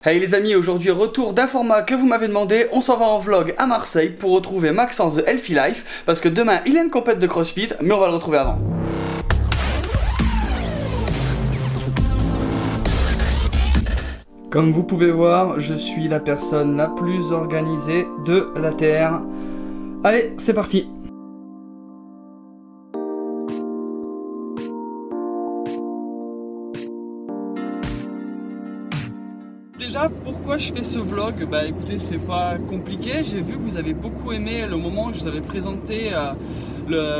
Hey les amis, aujourd'hui retour d'un format que vous m'avez demandé, on s'en va en vlog à Marseille pour retrouver Maxence de Healthy Life parce que demain il a une compète de CrossFit mais on va le retrouver avant. Comme vous pouvez voir, je suis la personne la plus organisée de la Terre. Allez, c'est parti! Déjà, pourquoi je fais ce vlog? Bah écoutez, c'est pas compliqué. J'ai vu que vous avez beaucoup aimé le moment où je vous avais présenté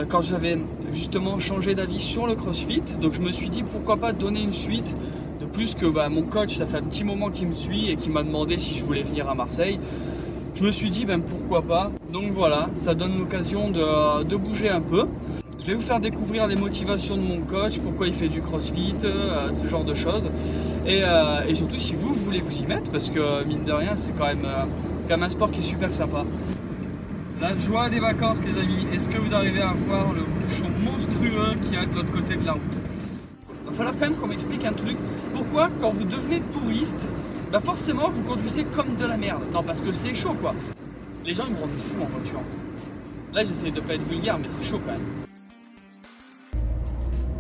quand j'avais justement changé d'avis sur le CrossFit. Donc je me suis dit pourquoi pas donner une suite. De plus que mon coach, ça fait un petit moment qu'il me suit et qui m'a demandé si je voulais venir à Marseille. Je me suis dit pourquoi pas. Donc voilà, ça donne l'occasion de bouger un peu. Je vais vous faire découvrir les motivations de mon coach, pourquoi il fait du CrossFit, ce genre de choses. Et surtout si vous voulez vous y mettre, parce que mine de rien c'est quand même un sport qui est super sympa. La joie des vacances les amis, est-ce que vous arrivez à voir le bouchon monstrueux qui est de l'autre côté de la route? Il va falloir quand même qu'on m'explique un truc. Pourquoi quand vous devenez touriste, forcément vous conduisez comme de la merde? Non, parce que c'est chaud quoi. Les gens ils me rendent fou en voiture. Là j'essaie de pas être vulgaire mais c'est chaud quand même.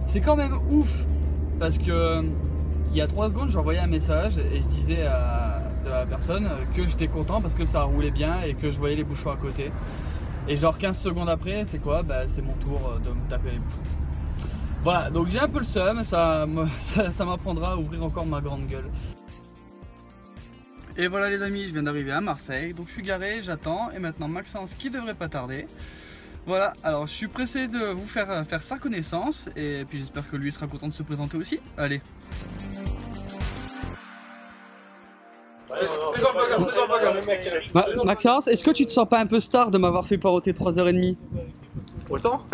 C'est quand même ouf parce que il y a 3 secondes, j'ai envoyé un message et je disais à la personne que j'étais content parce que ça roulait bien et que je voyais les bouchons à côté. Et genre 15 secondes après, c'est quoi? C'est mon tour de me taper les bouchons. Voilà, donc j'ai un peu le seum, ça m'apprendra à ouvrir encore ma grande gueule. Et voilà les amis, je viens d'arriver à Marseille, donc je suis garé, j'attends, et maintenant Maxence qui devrait pas tarder. Voilà, alors je suis pressé de vous faire sa connaissance et puis j'espère que lui sera content de se présenter aussi. Allez. Maxence, est-ce que tu te sens pas un peu star de m'avoir fait poireauter 3h30? Autant?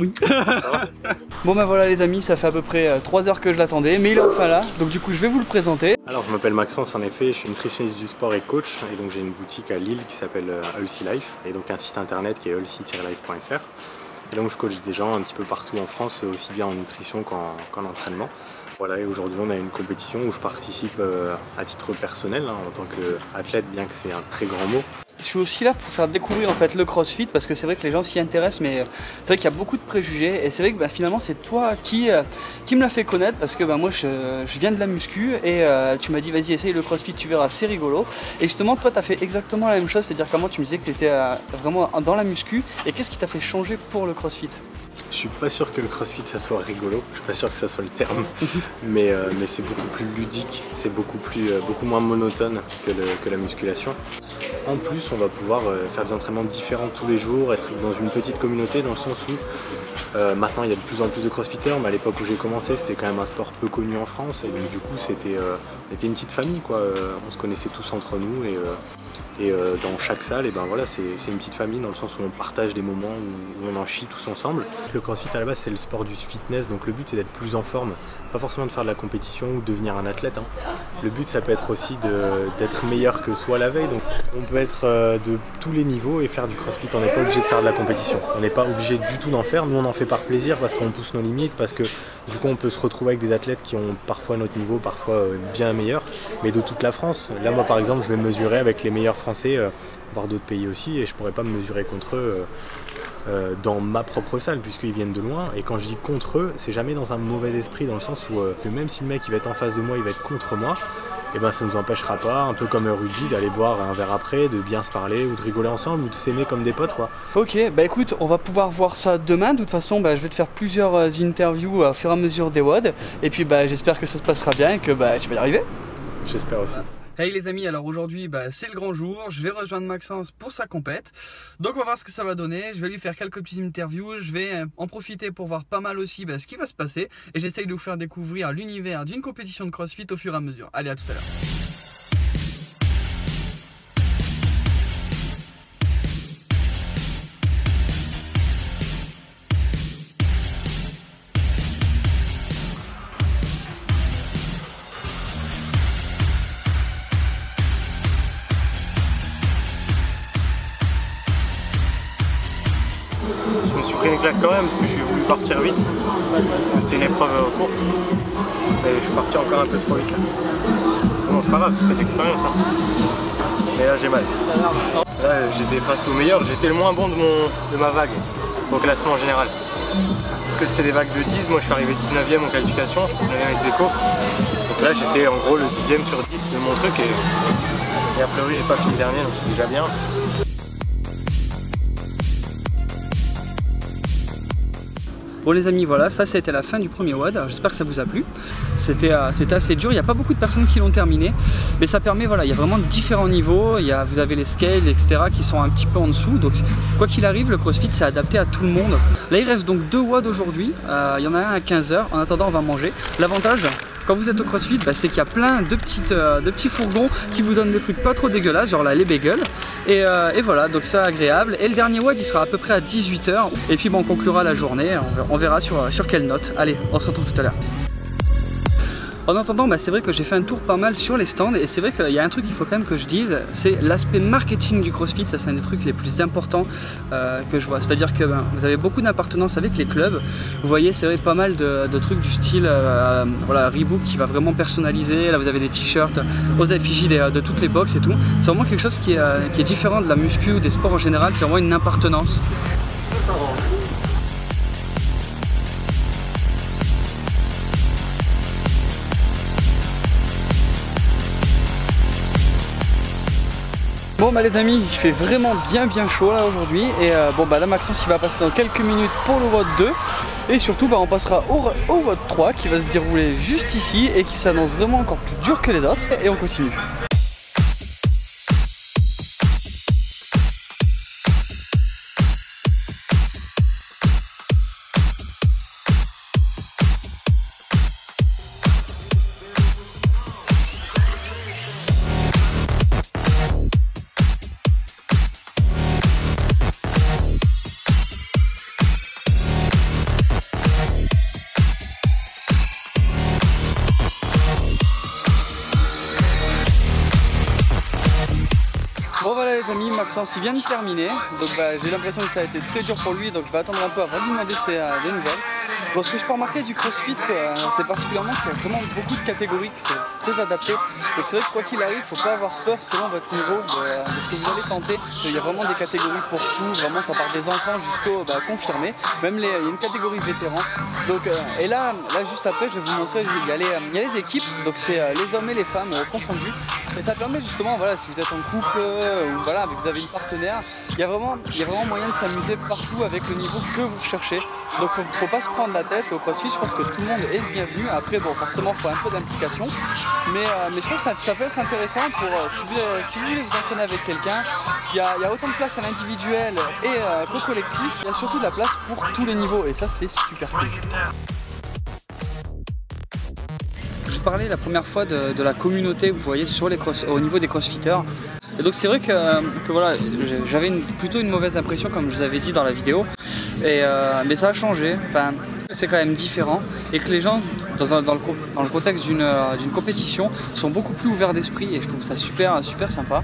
Oui. Bon voilà les amis, ça fait à peu près 3 heures que je l'attendais, mais il est enfin là, donc du coup je vais vous le présenter. Alors je m'appelle Maxence en effet, je suis nutritionniste du sport et coach, et donc j'ai une boutique à Lille qui s'appelle Healthy Life, et donc un site internet qui est healthy-life.fr. Et donc je coach des gens un petit peu partout en France, aussi bien en nutrition qu'en entraînement. Voilà, et aujourd'hui on a une compétition où je participe à titre personnel, en tant qu'athlète, bien que c'est un très grand mot. Je suis aussi là pour faire découvrir en fait le CrossFit parce que c'est vrai que les gens s'y intéressent, mais c'est vrai qu'il y a beaucoup de préjugés et c'est vrai que finalement c'est toi qui me l'a fait connaître parce que moi je viens de la muscu et tu m'as dit vas-y essaye le CrossFit, tu verras, c'est rigolo. Et justement toi tu as fait exactement la même chose, c'est-à-dire comment tu me disais que tu étais vraiment dans la muscu, et qu'est-ce qui t'a fait changer pour le CrossFit? Je suis pas sûr que le CrossFit ça soit rigolo, je suis pas sûr que ça soit le terme, mais c'est beaucoup plus ludique, c'est beaucoup moins monotone que la musculation. En plus on va pouvoir faire des entraînements différents tous les jours, être dans une petite communauté dans le sens où maintenant il y a de plus en plus de crossfitters, mais à l'époque où j'ai commencé c'était quand même un sport peu connu en France, et donc du coup on était une petite famille quoi, on se connaissait tous entre nous et dans chaque salle, et voilà, c'est une petite famille dans le sens où on partage des moments où on en chie tous ensemble. Le CrossFit à la base c'est le sport du fitness, donc le but c'est d'être plus en forme, pas forcément de faire de la compétition ou de devenir un athlète. Le but ça peut être aussi d'être meilleur que soi la veille, donc on peut être de tous les niveaux et faire du CrossFit, on n'est pas obligé de faire de la compétition, on n'est pas obligé du tout d'en faire, nous on en fait par plaisir parce qu'on pousse nos limites, parce que du coup on peut se retrouver avec des athlètes qui ont parfois notre niveau, parfois bien meilleur, mais de toute la France. Là moi par exemple je vais me mesurer avec les meilleurs Français, voire d'autres pays aussi, et je pourrais pas me mesurer contre eux dans ma propre salle puisqu'ils viennent de loin. Et quand je dis contre eux, c'est jamais dans un mauvais esprit, dans le sens où que même si le mec il va être en face de moi, il va être contre moi, et ça ne nous empêchera pas, un peu comme un rugby, d'aller boire un verre après, de bien se parler ou de rigoler ensemble ou de s'aimer comme des potes quoi. Ok, écoute, on va pouvoir voir ça demain. De toute façon je vais te faire plusieurs interviews au fur et à mesure des WOD, et puis j'espère que ça se passera bien et que tu vas y arriver. J'espère aussi. Hey les amis, alors aujourd'hui c'est le grand jour, je vais rejoindre Maxence pour sa compète. Donc on va voir ce que ça va donner, je vais lui faire quelques petites interviews, je vais en profiter pour voir pas mal aussi ce qui va se passer. Et j'essaye de vous faire découvrir l'univers d'une compétition de CrossFit au fur et à mesure. Allez, à tout à l'heure. Je me suis pris une claque quand même parce que j'ai voulu partir vite, parce que c'était une épreuve courte, et je suis parti encore un peu trop vite là. bon, c'est pas grave, c'est fait d'expérience. Hein. Mais là j'ai mal. Là j'étais face au meilleur, j'étais le moins bon de ma vague au classement général. Parce que c'était des vagues de 10, moi je suis arrivé 19e en qualification, 19e avec Zeko. Donc là j'étais en gros le 10e sur 10 de mon truc et a priori j'ai pas fini dernier, donc c'est déjà bien. Bon les amis, voilà, ça c'était la fin du premier WOD. J'espère que ça vous a plu. C'était assez dur, il n'y a pas beaucoup de personnes qui l'ont terminé. Mais ça permet, voilà, il y a vraiment différents niveaux. Vous avez les scales, etc. qui sont un petit peu en dessous. Donc quoi qu'il arrive, le CrossFit c'est adapté à tout le monde. Là il reste donc 2 WOD aujourd'hui. Il y en a un à 15 h. En attendant on va manger. L'avantage, quand vous êtes au CrossFit, c'est qu'il y a plein de petits fourgons qui vous donnent des trucs pas trop dégueulasses, genre là les bagels. Et voilà, donc c'est agréable. Et le dernier WOD il sera à peu près à 18 h. Et puis bon, on conclura la journée, on verra sur quelle note. Allez, on se retrouve tout à l'heure. En attendant, c'est vrai que j'ai fait un tour pas mal sur les stands et c'est vrai qu'il y a un truc qu'il faut quand même que je dise, c'est l'aspect marketing du CrossFit. Ça c'est un des trucs les plus importants que je vois. C'est-à-dire que vous avez beaucoup d'appartenance avec les clubs. Vous voyez, c'est vrai, pas mal de trucs du style voilà, Reebok qui va vraiment personnaliser. Là vous avez des t-shirts aux effigies de toutes les box et tout. C'est vraiment quelque chose qui est différent de la muscu ou des sports en général. C'est vraiment une appartenance. Bon les amis, il fait vraiment bien chaud là aujourd'hui et là Maxence il va passer dans quelques minutes pour le WOD 2 et surtout on passera au WOD 3 qui va se dérouler juste ici et qui s'annonce vraiment encore plus dur que les autres et on continue. Bon voilà les amis, Maxence il vient de terminer, donc j'ai l'impression que ça a été très dur pour lui, donc je vais attendre un peu avant de lui demander des nouvelles. Bon, ce que je peux remarquer du CrossFit, c'est particulièrement qu'il y a vraiment beaucoup de catégories qui sont très adaptées. Donc c'est vrai que quoi qu'il arrive, il ne faut pas avoir peur selon votre niveau de ce que vous allez tenter. Il y a vraiment des catégories pour tout, vraiment ça part des enfants jusqu'aux confirmés. Même il y a une catégorie vétérans. Donc, et là juste après, je vais vous montrer, il y a les équipes, donc c'est les hommes et les femmes confondus. Et ça permet justement, voilà, si vous êtes en couple ou voilà, vous avez une partenaire, il y a vraiment moyen de s'amuser partout avec le niveau que vous recherchez. Donc faut pas se prendre la tête au CrossFit, je pense que tout le monde est le bienvenu. Après bon, forcément il faut un peu d'implication, mais je pense que ça peut être intéressant pour si vous voulez vous entraîner avec quelqu'un. Il y a autant de place à l'individuel et qu'au collectif, il y a surtout de la place pour tous les niveaux et ça c'est super cool. Je parlais la première fois de la communauté, vous voyez, au niveau des crossfitters. Et donc c'est vrai que voilà, j'avais plutôt une mauvaise impression comme je vous avais dit dans la vidéo. Mais ça a changé, enfin, c'est quand même différent et que les gens dans le contexte d'une compétition sont beaucoup plus ouverts d'esprit et je trouve ça super sympa.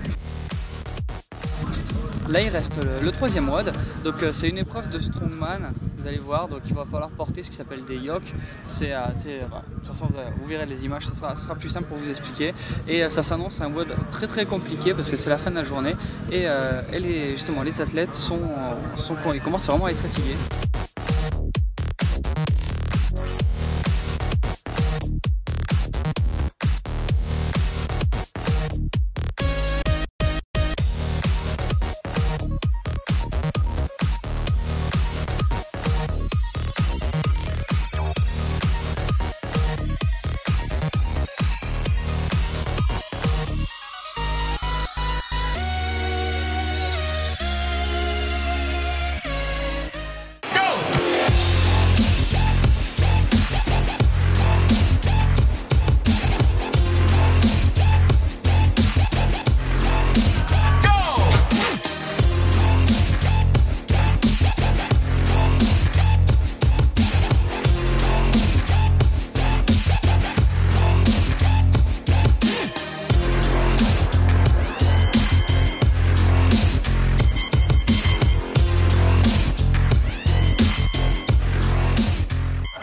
Là il reste le 3e WOD, donc c'est une épreuve de strongman, vous allez voir, donc il va falloir porter ce qui s'appelle des yokes. Voilà. De toute façon vous verrez les images, ça sera plus simple pour vous expliquer. Et ça s'annonce un WOD très compliqué parce que c'est la fin de la journée et justement les athlètes ils commencent vraiment à être fatigués.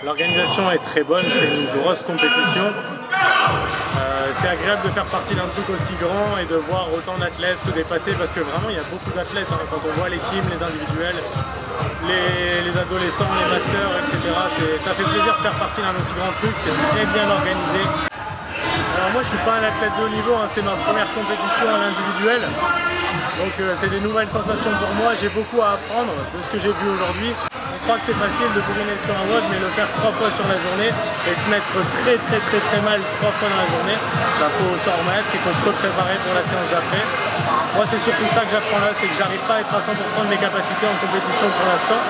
L'organisation est très bonne, c'est une grosse compétition. c'est agréable de faire partie d'un truc aussi grand et de voir autant d'athlètes se dépasser parce que vraiment il y a beaucoup d'athlètes, hein. Quand on voit les teams, les individuels, les adolescents, les masters, etc. Ça fait plaisir de faire partie d'un aussi grand truc, c'est très bien organisé. Alors moi je suis pas un athlète de haut niveau, hein. C'est ma première compétition à l'individuel. Donc c'est des nouvelles sensations pour moi, j'ai beaucoup à apprendre de ce que j'ai vu aujourd'hui. On croit que c'est facile de bourriner sur un WOD, mais le faire 3 fois sur la journée et se mettre très mal 3 fois dans la journée, il faut s'en remettre, il faut se préparer pour la séance d'après. Moi c'est surtout ça que j'apprends là, c'est que j'arrive pas à être à 100% de mes capacités en compétition pour l'instant.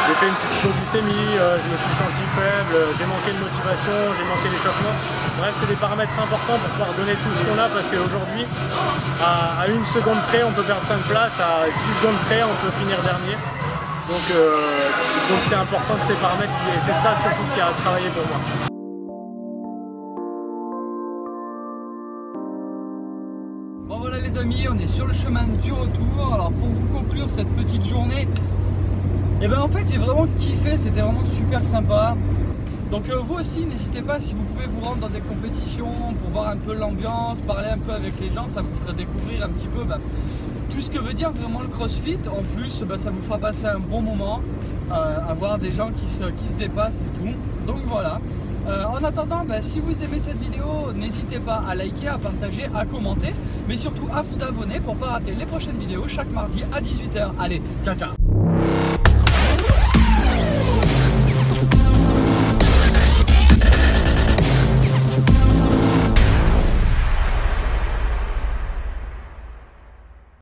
J'ai fait une petite hypoglycémie, je me suis senti faible, j'ai manqué de motivation, j'ai manqué d'échauffement. Bref, c'est des paramètres importants pour pouvoir donner tout ce qu'on a parce qu'aujourd'hui, à 1 seconde près, on peut perdre 5 places, à 10 secondes près, on peut finir dernier. Donc c'est important de ces paramètres et c'est ça surtout qui a travaillé pour moi. Bon voilà les amis, on est sur le chemin du retour. Alors pour vous conclure cette petite journée, et ben en fait j'ai vraiment kiffé, c'était vraiment super sympa. Donc vous aussi n'hésitez pas, si vous pouvez vous rendre dans des compétitions pour voir un peu l'ambiance, parler un peu avec les gens, ça vous fera découvrir un petit peu tout ce que veut dire vraiment le CrossFit. En plus ça vous fera passer un bon moment, avoir des gens qui se dépassent et tout. Donc voilà. En attendant, si vous aimez cette vidéo, n'hésitez pas à liker, à partager, à commenter, mais surtout à vous abonner pour ne pas rater les prochaines vidéos chaque mardi à 18 h. Allez, ciao ciao.